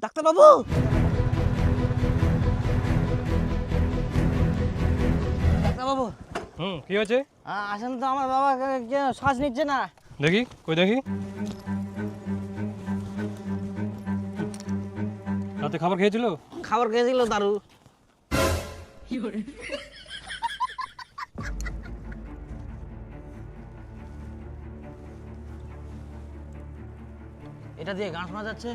Doctor বাবু, doctor বাবু। কি হয়েছে? আসেন তো, আমার বাবা শ্বাস নিচ্ছে না। দেখি, কই দেখি। রাতে খাবার খেয়েছিল? খাবার খেয়েছিল দারু। এটা দিয়ে গান শোনা যাচ্ছে।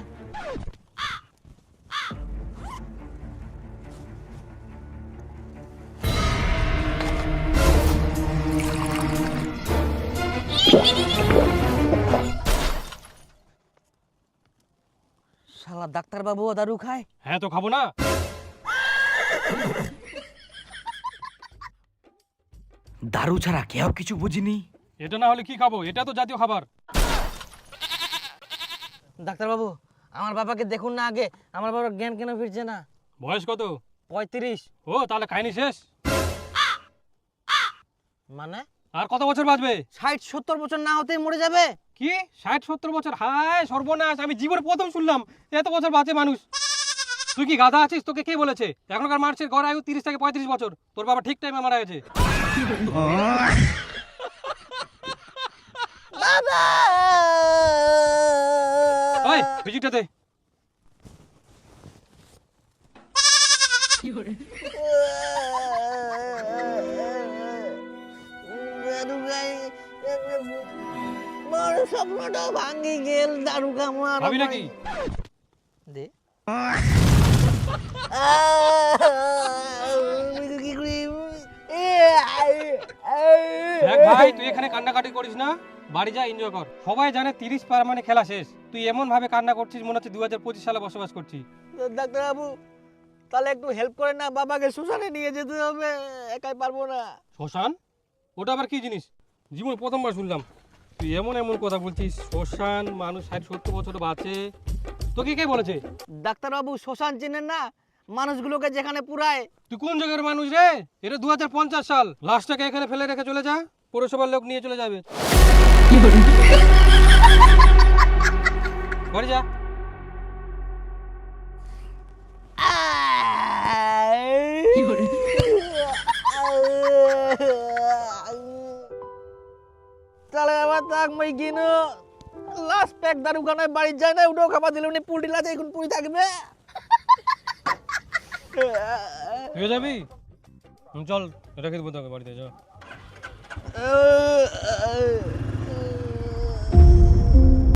শালা ডাক্তার বাবু দারু খায়। হ্যাঁ, তো খাবো না। দারু ছাড়া কেউ কিছু বুঝিনি। এটা না হলে কি খাবো? এটা তো জাতীয় খাবার। ডাক্তার বাবু, আমার বাবাকে দেখুন না আগে। আমার বাবার জ্ঞান কেন ফিরছে না? বয়স কত? 35। ও, তাহলে খাইনি শেষ। মানে আর কত বছর বাঁচবে? 60-70 বছর না হতেই মরে যাবে? কি 60-70 বছর? হায় সর্বনাশ, আমি জীবনে প্রথম শুনলাম এত বছর বাঁচে মানুষ। তুই কি গাধা আছিস? তোকে কে বলেছে এখনকার মানুষের গড় আয়ু 30 থেকে 35 বছর? তোর বাবা ঠিক টাইমে মারা গেছে। বাবা! ওই ভিজিটটা দে। দারু খাই, বড় স্বপ্নটাও ভাঙি গেল। দারু খামো ভাবি নাকি? দে। দেখ ভাই, তুই এখানে কান্নাকাটি করিস না, বাড়ি যা, এনজয় কর। সবাই জানে 30 পার মানে খেলা শেষ। তুই এমন ভাবে কান্না করছিস মনে হচ্ছে 2025 সালে বসবাস করছিস। ডাক্তার বাবু, তাহলে একটু হেল্প করেন না, বাবাকে শ্মশানে নিয়ে যেতে হবে, একাই পারবো না। শ্মশান? ওটা আবার কি জিনিস? জীবনে প্রথমবার শুনলাম। তুই এমন এমন কথা বলছিস, শ্মশান, মানুষ 60-70 বছর বাঁচে। তোকে কে বলেছে? ডাক্তার বাবু, শ্মশান চেনেন না? মানুষগুলোকে যেখানে পুরায়। তুই কোন জায়গার মানুষ রে? এটা 2050 সাল। লাশটাকে এখানে ফেলে রেখে চলে যা, পৌরসভার লোক নিয়ে চলে যাবে। বাড়ি যা। তাহলে আবার তাক মই কিনো লাস্ট প্যাক দারু খানায় বাড়ি যায় না, উঠেও খাবার দিল উনি পুলটি লাজে এখন পুরি থাকবে। তুই যাবি? চল, রেখে দেবো তোকে বাড়িতে, যা।